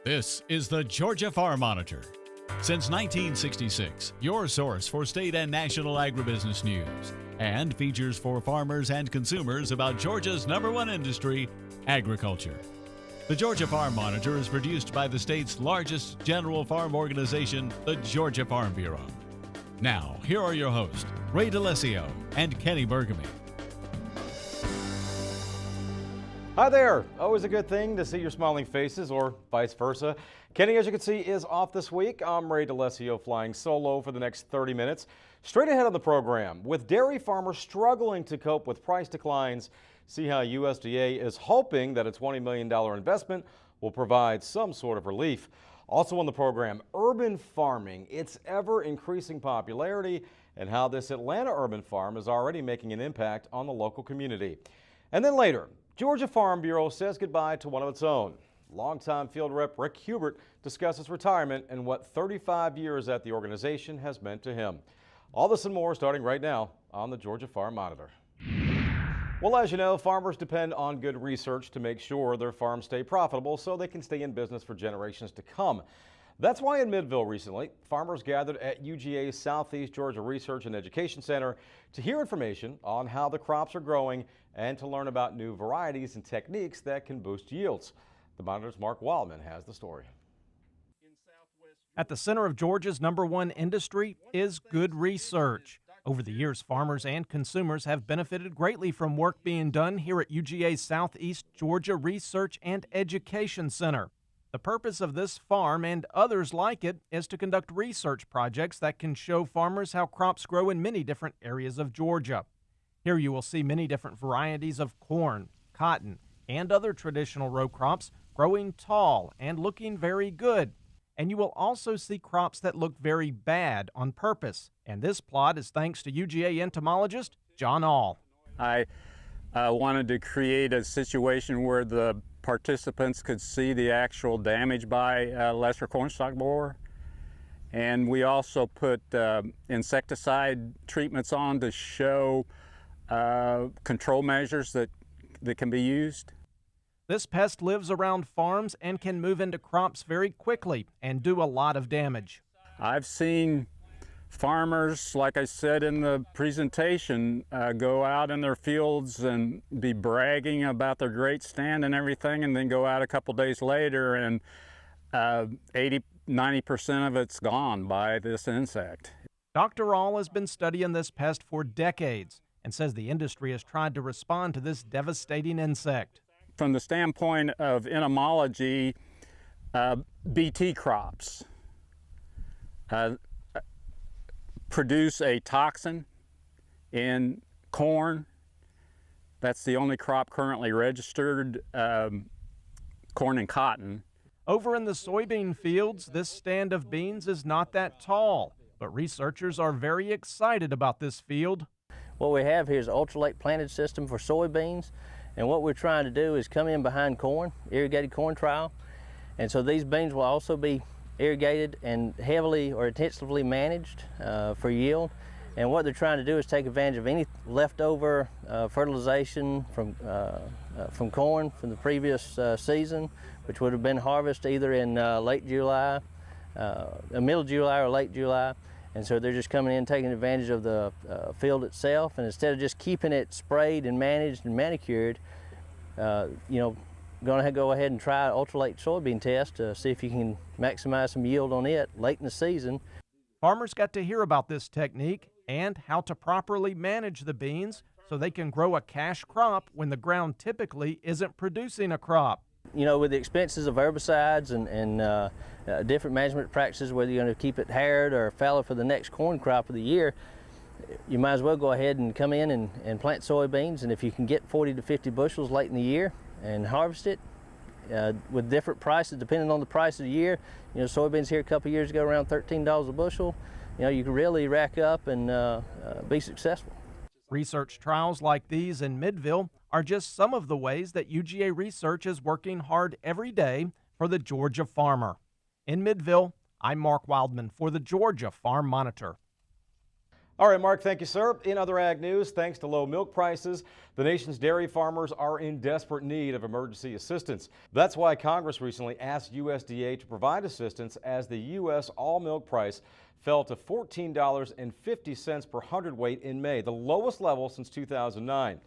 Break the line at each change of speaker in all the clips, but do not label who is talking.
This is the Georgia Farm Monitor. Since 1966, your source for state and national agribusiness news, and features for farmers and consumers about Georgia's #1 industry, agriculture. The Georgia Farm Monitor is produced by the state's largest general farm organization, the Georgia Farm Bureau. Now, here are your hosts, Ray DeLessio and Kenny Bergamy.
Hi there. Always a good thing to see your smiling faces, or vice versa. Kenny, as you can see, is off this week. I'm Ray DeLessio, flying solo for the next 30 minutes. Straight ahead on the program, with dairy farmers struggling to cope with price declines, see how USDA is hoping that a $20 million investment will provide some sort of relief. Also on the program, urban farming, its ever-increasing popularity, and how this Atlanta urban farm is already making an impact on the local community. And then later, Georgia Farm Bureau says goodbye to one of its own. Longtime field rep Rick Hubert discusses retirement and what 35 years at the organization has meant to him. All this and more starting right now on the Georgia Farm Monitor. Well, as you know, farmers depend on good research to make sure their farms stay profitable so they can stay in business for generations to come. That's why in Midville recently, farmers gathered at UGA's Southeast Georgia Research and Education Center to hear information on how the crops are growing and to learn about new varieties and techniques that can boost yields. The Monitor's Mark Wildman has the story.
At the center of Georgia's #1 industry is good research. Over the years, farmers and consumers have benefited greatly from work being done here at UGA's Southeast Georgia Research and Education Center. The purpose of this farm and others like it is to conduct research projects that can show farmers how crops grow in many different areas of Georgia. Here you will see many different varieties of corn, cotton, and other traditional row crops growing tall and looking very good. And you will also see crops that look very bad on purpose. And this plot is thanks to UGA entomologist John All.
I wanted to create a situation where the participants could see the actual damage by lesser cornstalk borer. And we also put insecticide treatments on to show control measures that can be used.
This pest lives around farms and can move into crops very quickly and do a lot of damage.
I've seen farmers, like I said in the presentation, go out in their fields and be bragging about their great stand and everything, and then go out a couple days later and 80–90% of it's gone by this insect.
Dr. All has been studying this pest for decades and says the industry has tried to respond to this devastating insect.
From the standpoint of entomology, BT crops produce a toxin in corn. That's the only crop currently registered, corn and cotton.
Over in the soybean fields, this stand of beans is not that tall, but researchers are very excited about this field.
What we have here is an ultralight planted system for soybeans, and what we're trying to do is come in behind corn, irrigated corn trial, and so these beans will also be irrigated and heavily or intensively managed for yield. And what they're trying to do is take advantage of any leftover fertilization from corn from the previous season, which would have been harvested either in late July, middle July or late July. And so they're just coming in, taking advantage of the field itself, and instead of just keeping it sprayed and managed and manicured, going to go ahead and try an ultralight soybean test to see if you can maximize some yield on it late in the season.
Farmers got to hear about this technique and how to properly manage the beans so they can grow a cash crop when the ground typically isn't producing a crop.
You know, with the expenses of herbicides and different management practices, whether you're going to keep it haired or fallow for the next corn crop of the year, you might as well go ahead and come in and plant soybeans. And if you can get 40 to 50 bushels late in the year and harvest it with different prices, depending on the price of the year. You know, soybeans here a couple of years ago around $13 a bushel. You know, you can really rack up and be successful.
Research trials like these in Midville are just some of the ways that UGA Research is working hard every day for the Georgia farmer. In Midville, I'm Mark Wildman for the Georgia Farm Monitor.
All right, Mark, thank you, sir. In other ag news, thanks to low milk prices, the nation's dairy farmers are in desperate need of emergency assistance. That's why Congress recently asked USDA to provide assistance as the U.S. all milk price fell to $14.50 per hundredweight in May, the lowest level since 2009.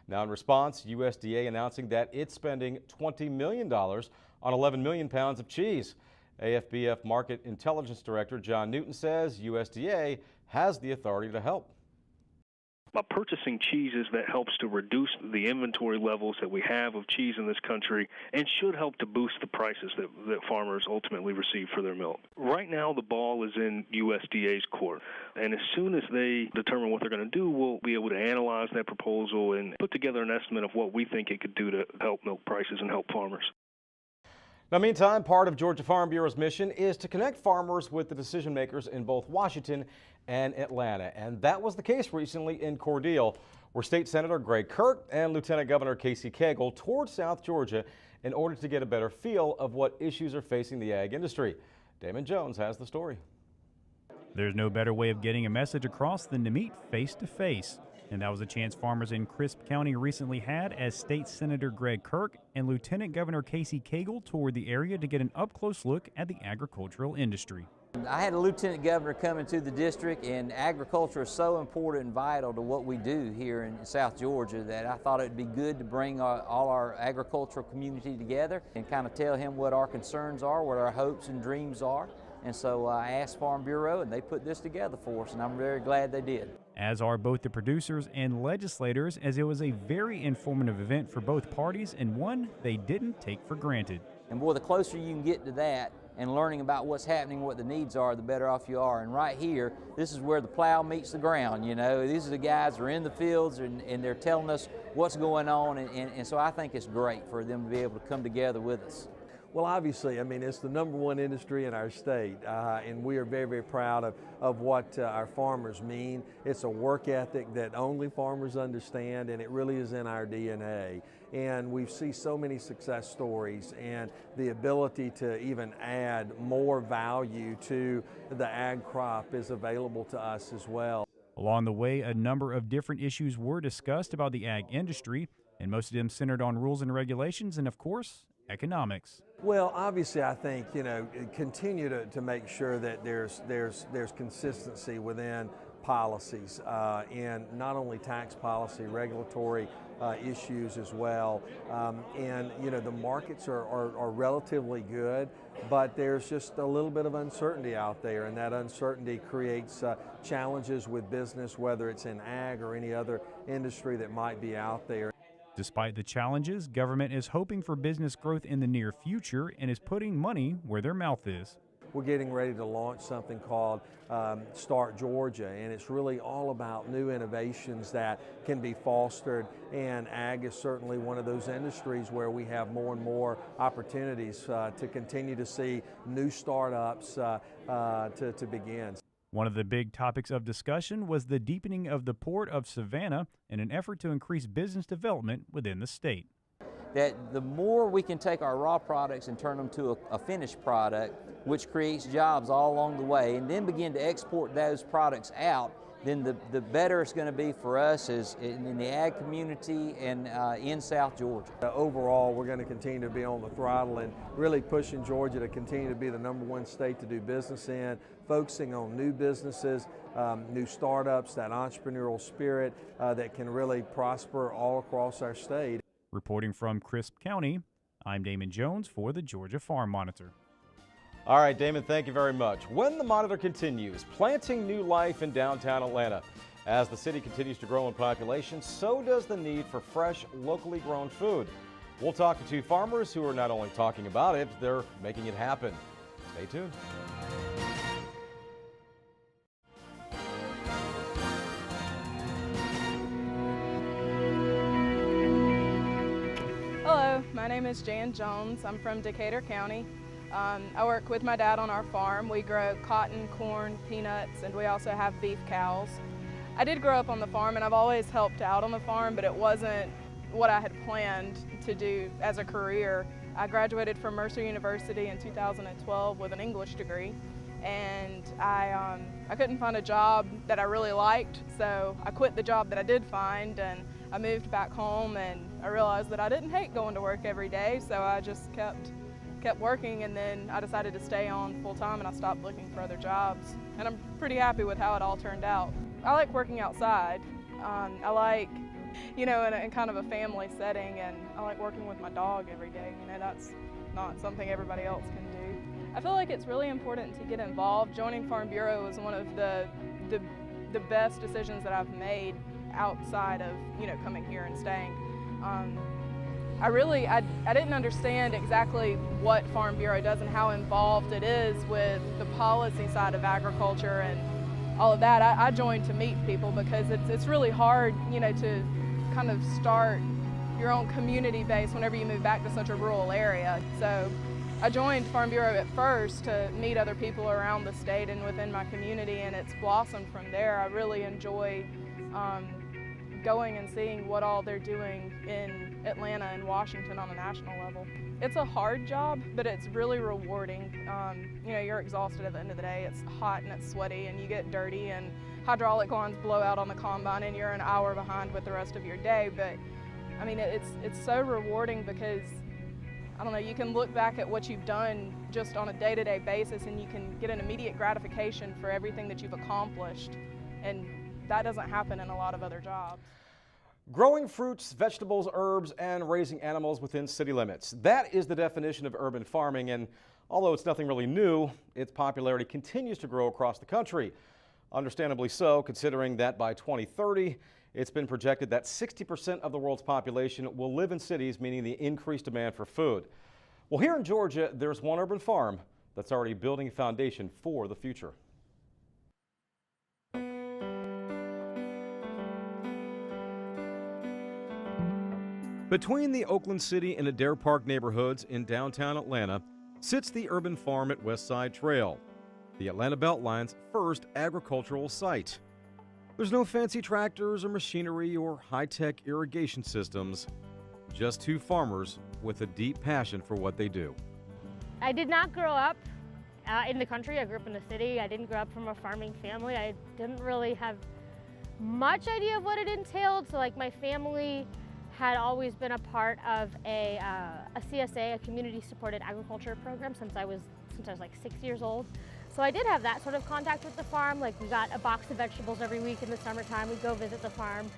Now, in response, USDA announcing that it's spending $20 million on 11 million pounds of cheese. AFBF Market Intelligence Director John Newton says USDA has the authority to help.
By purchasing cheeses, that helps to reduce the inventory levels that we have of cheese in this country and should help to boost the prices that farmers ultimately receive for their milk. Right now, the ball is in USDA's court, and as soon as they determine what they're going to do, we'll be able to analyze that proposal and put together an estimate of what we think it could do to help milk prices and help farmers.
Now, meantime, part of Georgia Farm Bureau's mission is to connect farmers with the decision makers in both Washington and Atlanta. And that was the case recently in Cordele, where State Senator Greg Kirk and Lieutenant Governor Casey Cagle toured South Georgia in order to get a better feel of what issues are facing the ag industry. Damon Jones has the story.
There's no better way of getting a message across than to meet face to face. And that was a chance farmers in Crisp County recently had as State Senator Greg Kirk and Lieutenant Governor Casey Cagle toured the area to get an up-close look at the agricultural industry.
I had a lieutenant governor come into the district, and agriculture is so important and vital to what we do here in South Georgia that I thought it would be good to bring all our agricultural community together and kind of tell him what our concerns are, what our hopes and dreams are. And so I asked Farm Bureau, and they put this together for us, and I'm very glad they did.
As are both the producers and legislators, as it was a very informative event for both parties and one they didn't take for granted.
And boy, the closer you can get to that and learning about what's happening, what the needs are, the better off you are. And right here, this is where the plow meets the ground, you know. These are the guys who are in the fields and they're telling us what's going on, and so I think it's great for them to be able to come together with us.
Well, obviously, I mean, it's the #1 industry in our state, and we are very, very proud of what our farmers mean. It's a work ethic that only farmers understand, and it really is in our DNA. And we see so many success stories, and the ability to even add more value to the ag crop is available to us as well.
Along the way, a number of different issues were discussed about the ag industry, and most of them centered on rules and regulations and, of course, economics.
Well, obviously, I think, you know, continue to make sure that there's consistency within policies, and not only tax policy, regulatory issues as well. And, you know, the markets are relatively good, but there's just a little bit of uncertainty out there, and that uncertainty creates challenges with business, whether it's in ag or any other industry that might be out there.
Despite the challenges, government is hoping for business growth in the near future and is putting money where their mouth is.
We're getting ready to launch something called Start Georgia, and it's really all about new innovations that can be fostered, and ag is certainly one of those industries where we have more and more opportunities to continue to see new startups to begin.
One of the big topics of discussion was the deepening of the Port of Savannah in an effort to increase business development within the state.
That the more we can take our raw products and turn them to a finished product, which creates jobs all along the way, and then begin to export those products out, then the better it's going to be for us as in the ag community and in South Georgia.
Overall, we're going to continue to be on the throttle and really pushing Georgia to continue to be the #1 state to do business in, focusing on new businesses, new startups, that entrepreneurial spirit that can really prosper all across our state.
Reporting from Crisp County, I'm Damon Jones for the Georgia Farm Monitor.
All right, Damon, thank you very much. When the Monitor continues, planting new life in downtown Atlanta. As the city continues to grow in population, so does the need for fresh, locally grown food. We'll talk to two farmers who are not only talking about it, they're making it happen. Stay tuned.
Hello, my name is Jan Jones. I'm from Decatur County. I work with my dad on our farm. We grow cotton, corn, peanuts, and we also have beef cows. I did grow up on the farm, and I've always helped out on the farm, but it wasn't what I had planned to do as a career. I graduated from Mercer University in 2012 with an English degree, and I couldn't find a job that I really liked, so I quit the job that I did find, and I moved back home, and I realized that I didn't hate going to work every day, so I just kept working, and then I decided to stay on full-time, and I stopped looking for other jobs, and I'm pretty happy with how it all turned out. I like working outside. I like, in kind of a family setting, and I like working with my dog every day. That's not something everybody else can do. I feel like it's really important to get involved. Joining Farm Bureau was one of the best decisions that I've made outside of, coming here and staying. I didn't understand exactly what Farm Bureau does and how involved it is with the policy side of agriculture and all of that. I joined to meet people because it's really hard, to kind of start your own community base whenever you move back to such a rural area. So I joined Farm Bureau at first to meet other people around the state and within my community, and it's blossomed from there. I really enjoy going and seeing what all they're doing in Atlanta and Washington on a national level. It's a hard job, but it's really rewarding. You're exhausted at the end of the day. It's hot and it's sweaty and you get dirty and hydraulic lines blow out on the combine and you're an hour behind with the rest of your day. But I mean, it's so rewarding because, I don't know, you can look back at what you've done just on a day-to-day basis and you can get an immediate gratification for everything that you've accomplished. And that doesn't happen in a lot of other jobs.
Growing fruits, vegetables, herbs, and raising animals within city limits. That is the definition of urban farming, and although it's nothing really new, its popularity continues to grow across the country. Understandably so, considering that by 2030, it's been projected that 60% of the world's population will live in cities, meaning the increased demand for food. Well, here in Georgia, there's one urban farm that's already building a foundation for the future. Between the Oakland City and Adair Park neighborhoods in downtown Atlanta sits the urban farm at Westside Trail, the Atlanta Beltline's first agricultural site. There's no fancy tractors or machinery or high-tech irrigation systems, just two farmers with a deep passion for what they do.
I did not grow up in the country. I grew up in the city. I didn't grow up from a farming family. I didn't really have much idea of what it entailed. So like my family had always been a part of a CSA, a community supported agriculture program since I was like 6 years old. So I did have that sort of contact with the farm. Like we got a box of vegetables every week in the summertime. We'd go visit the farm.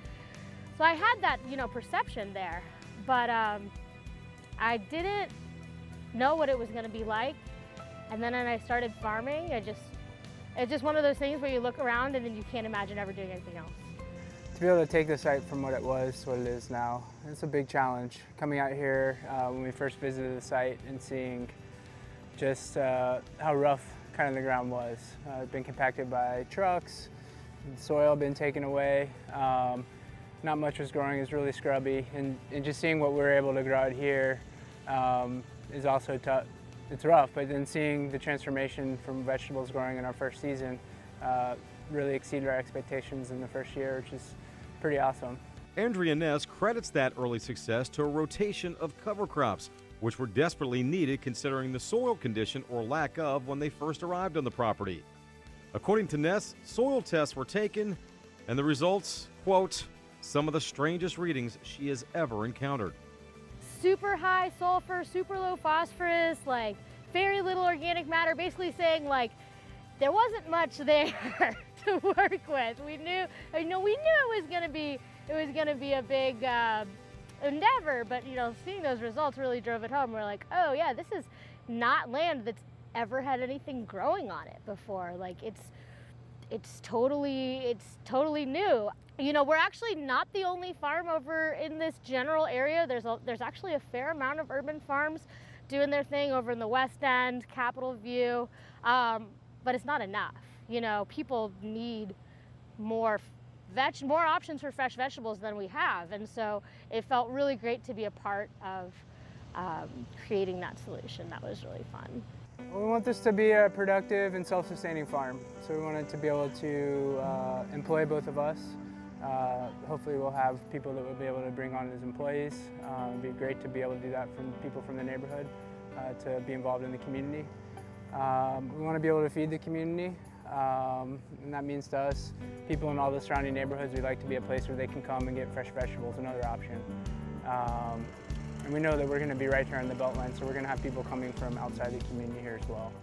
So I had that, perception there, but I didn't know what it was gonna be like. And then when I started farming, it's just one of those things where you look around and then you can't imagine ever doing anything else.
To be able to take the site from what it was to what it is now, it's a big challenge. Coming out here when we first visited the site and seeing just how rough kind of the ground was. It's been compacted by trucks, the soil been taken away. Not much was growing, it's really scrubby. And just seeing what we're able to grow out here is also tough. It's rough, but then seeing the transformation from vegetables growing in our first season really exceeded our expectations in the first year, which is pretty awesome.
Andrea Ness credits that early success to a rotation of cover crops, which were desperately needed considering the soil condition or lack of when they first arrived on the property. According to Ness, soil tests were taken, and the results, quote, some of the strangest readings she has ever encountered.
Super high sulfur, super low phosphorus, like very little organic matter, basically saying like there wasn't much there to work with. We knew it was gonna be a big endeavor, but seeing those results really drove it home. We're like, oh yeah, this is not land that's ever had anything growing on it before. Like it's totally new. We're actually not the only farm over in this general area. There's actually a fair amount of urban farms doing their thing over in the West End, Capitol View, but it's not enough. People need more options for fresh vegetables than we have, and so it felt really great to be a part of creating that solution. That was really fun.
We want this to be a productive and self-sustaining farm, so we wanted to be able to employ both of us. Hopefully we'll have people that we'll be able to bring on as employees. It'd be great to be able to do that from people from the neighborhood to be involved in the community. We want to be able to feed the community, and that means to us, people in all the surrounding neighborhoods, we like to be a place where they can come and get fresh vegetables, another option. And we know that we're going to be right here on the Beltline, so we're going to have people coming from outside the community here as well.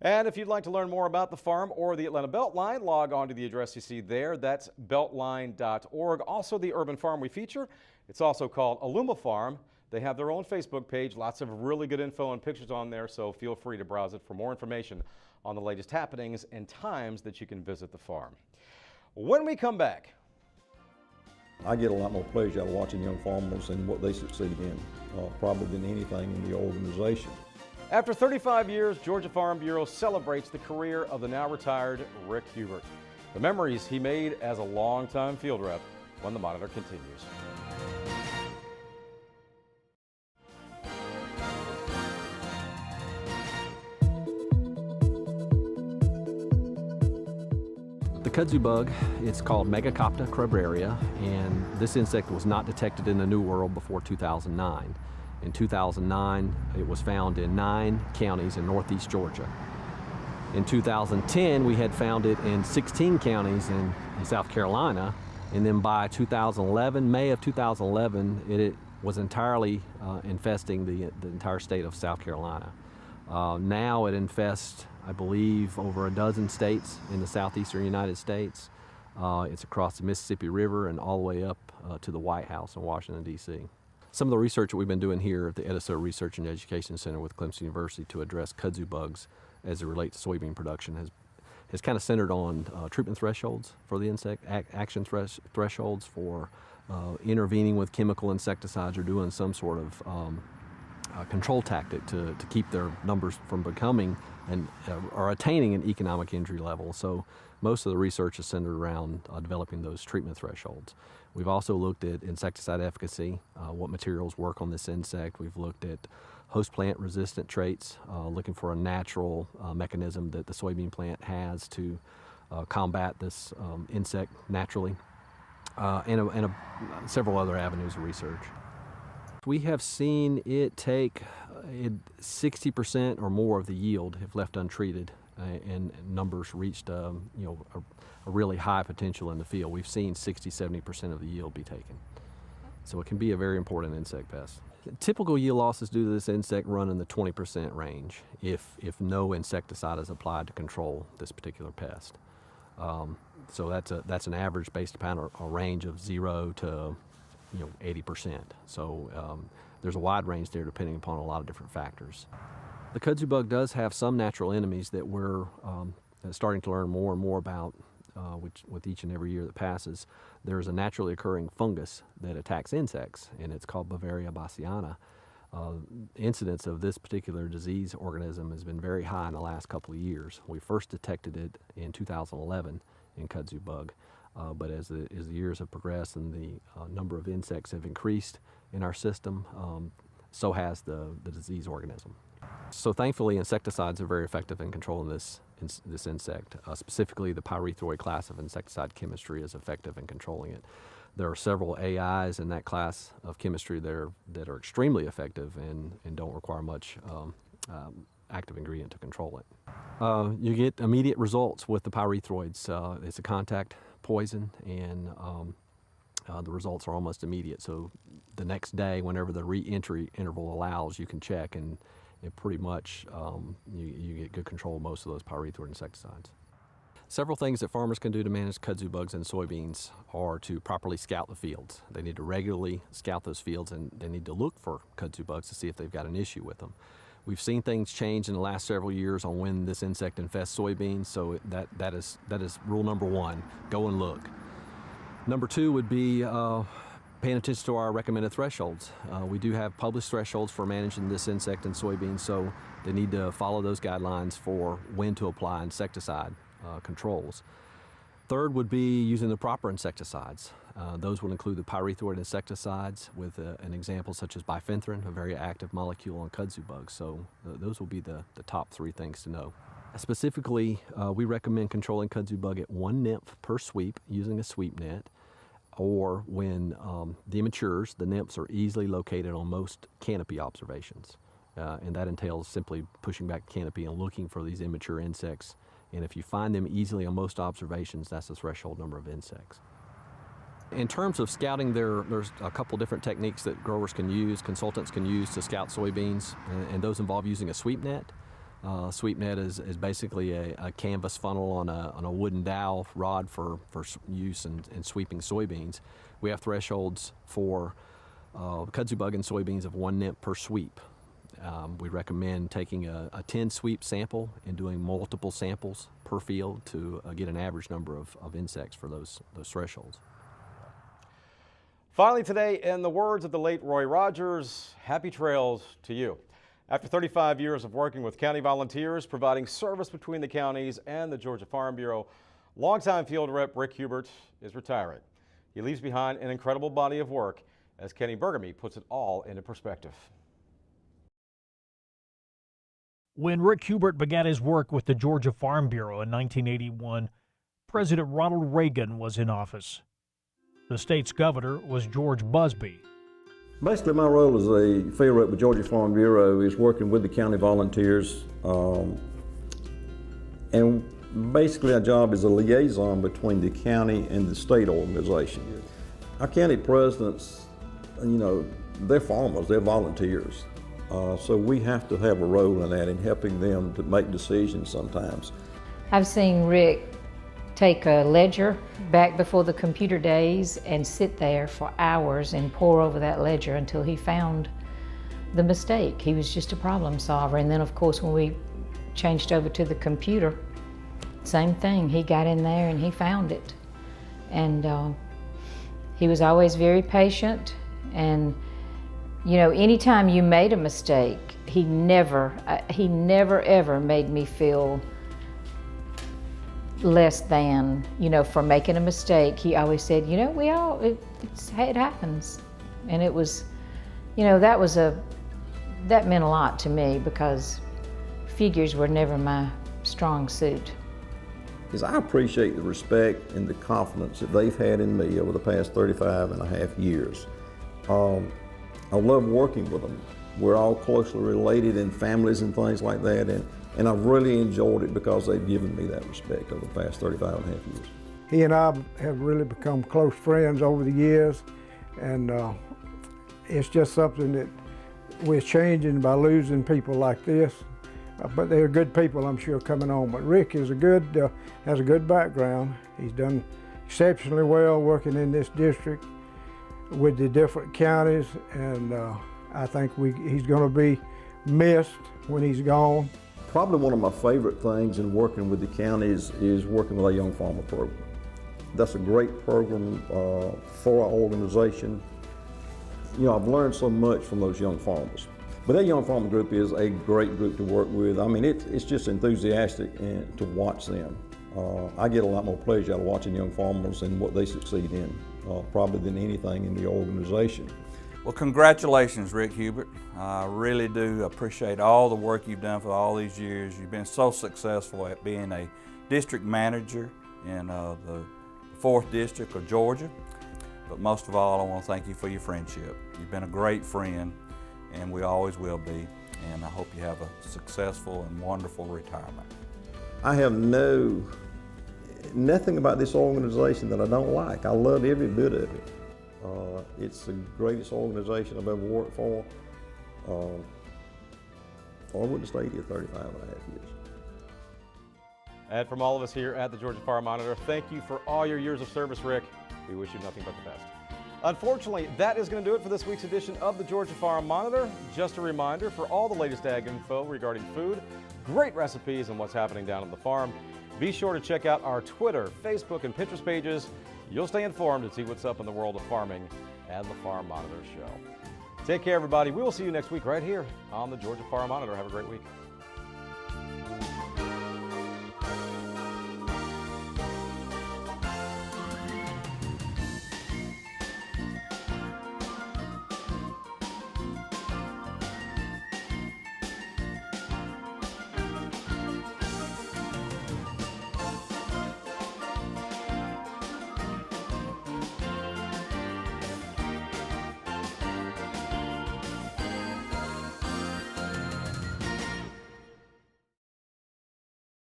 And if you'd like to learn more about the farm or the Atlanta Beltline, log on to the address you see there. That's beltline.org. Also, the urban farm we feature, it's also called Aluma Farm. They have their own Facebook page, lots of really good info and pictures on there, so feel free to browse it for more information on the latest happenings and times that you can visit the farm. When we come back,
I get a lot more pleasure out of watching young farmers and what they succeed in, probably than anything in the organization.
after 35 years, Georgia Farm Bureau celebrates the career of the now retired Rick Hubert. The memories he made as a longtime field rep when the Monitor continues.
The kudzu bug, it's called Megacopta crubraria, and this insect was not detected in the New World before 2009. In 2009, it was found in 9 counties in northeast Georgia. In 2010, we had found it in 16 counties in South Carolina, and then by 2011, May of 2011, it was entirely infesting the entire state of South Carolina. Now it infests, I believe, over a dozen states in the southeastern United States. It's across the Mississippi River and all the way up to the White House in Washington, D.C. Some of the research that we've been doing here at the Ediso Research and Education Center with Clemson University to address kudzu bugs as it relates to soybean production has kind of centered on treatment thresholds for the insect, action thresholds for intervening with chemical insecticides or doing some sort of control tactic to keep their numbers from becoming or attaining an economic injury level. So most of the research is centered around developing those treatment thresholds. We've also looked at insecticide efficacy, what materials work on this insect. We've looked at host plant resistant traits, looking for a natural mechanism that the soybean plant has to combat this insect naturally, and several other avenues of research. We have seen it take 60% or more of the yield if left untreated, and numbers reached a really high potential in the field. We've seen 60-70% of the yield be taken. So it can be a very important insect pest. Typical yield losses due to this insect run in the 20% range if no insecticide is applied to control this particular pest. So that's an average based upon a range of 0 to 80%. So there's a wide range there depending upon a lot of different factors. The kudzu bug does have some natural enemies that we're starting to learn more and more about with each and every year that passes. There's a naturally occurring fungus that attacks insects, and it's called Bavaria bassiana. Incidence of this particular disease organism has been very high in the last couple of years. We first detected it in 2011 in kudzu bug. But as the years have progressed and the number of insects have increased in our system, so has the disease organism. So thankfully, insecticides are very effective in controlling this insect. Specifically, the pyrethroid class of insecticide chemistry is effective in controlling it. There are several AIs in that class of chemistry that are extremely effective and don't require much active ingredient to control it. You get immediate results with the pyrethroids. It's a contact poison, and the results are almost immediate. So the next day, whenever the re-entry interval allows, you can check, and pretty much you get good control of most of those pyrethroid insecticides. Several things that farmers can do to manage kudzu bugs in soybeans are to properly scout the fields. They need to regularly scout those fields, and they need to look for kudzu bugs to see if they've got an issue with them. We've seen things change in the last several years on when this insect infests soybeans, so that is rule number 1, go and look. Number 2 would be paying attention to our recommended thresholds. We do have published thresholds for managing this insect in soybeans, so they need to follow those guidelines for when to apply insecticide controls. Third would be using the proper insecticides. Those would include the pyrethroid insecticides with an example such as bifenthrin, a very active molecule on kudzu bugs. So those will be the top 3 things to know. Specifically, we recommend controlling kudzu bug at 1 nymph per sweep using a sweep net, or when the immatures, the nymphs are easily located on most canopy observations. and that entails simply pushing back the canopy and looking for these immature insects. And if you find them easily on most observations, that's the threshold number of insects. In terms of scouting, there's a couple different techniques that growers can use, consultants can use to scout soybeans, and those involve using a sweep net. Sweep net is basically a canvas funnel on a wooden dowel rod for use in sweeping soybeans. We have thresholds for kudzu bug in soybeans of 1 nymph per sweep. We recommend taking a 10 sweep sample and doing multiple samples per field to get an average number of insects for those thresholds.
Finally today, in the words of the late Roy Rogers, happy trails to you. After 35 years of working with county volunteers, providing service between the counties and the Georgia Farm Bureau, longtime field rep Rick Hubert is retiring. He leaves behind an incredible body of work, as Kenny Burgamy puts it all into perspective.
When Rick Hubert began his work with the Georgia Farm Bureau in 1981, President Ronald Reagan was in office. The state's governor was George Busby.
Basically, my role as a field rep with Georgia Farm Bureau is working with the county volunteers, and basically our job is a liaison between the county and the state organization. Our county presidents, they're farmers, they're volunteers, so we have to have a role in that in helping them to make decisions sometimes.
I've seen Rick take a ledger back before the computer days and sit there for hours and pore over that ledger until he found the mistake. He was just a problem solver. And then of course when we changed over to the computer, same thing. He got in there and he found it. And he was always very patient, and anytime you made a mistake, he never ever made me feel less than, for making a mistake. He always said, it happens. And it was, that meant a lot to me, because figures were never my strong suit.
Is I appreciate the respect and the confidence that they've had in me over the past 35 and a half years. I love working with them. We're all closely related in families and things like that, and I've really enjoyed it because they've given me that respect over the past 35 and a half years.
He and I have really become close friends over the years, and it's just something that we're changing by losing people like this. But they're good people, I'm sure, coming on. But Rick is has a good background. He's done exceptionally well working in this district with the different counties, and I think he's going to be missed when he's gone.
Probably one of my favorite things in working with the counties is working with our Young Farmer program. That's a great program for our organization. I've learned so much from those young farmers. But that Young Farmer group is a great group to work with. I mean, it's just enthusiastic to watch them. I get a lot more pleasure out of watching young farmers and what they succeed in, probably than anything in the organization.
Well, congratulations, Rick Hubert. I really do appreciate all the work you've done for all these years. You've been so successful at being a district manager in the 4th District of Georgia. But most of all, I want to thank you for your friendship. You've been a great friend, and we always will be. And I hope you have a successful and wonderful retirement.
I have nothing about this organization that I don't like. I love every bit of it. It's the greatest organization I've ever worked for. I wouldn't have stayed here 35 and a half years.
And from all of us here at the Georgia Farm Monitor, thank you for all your years of service, Rick. We wish you nothing but the best. Unfortunately, that is going to do it for this week's edition of the Georgia Farm Monitor. Just a reminder, for all the latest ag info regarding food, great recipes, and what's happening down on the farm, be sure to check out our Twitter, Facebook, and Pinterest pages. You'll stay informed and see what's up in the world of farming and the Farm Monitor Show. Take care, everybody. We will see you next week right here on the Georgia Farm Monitor. Have a great week.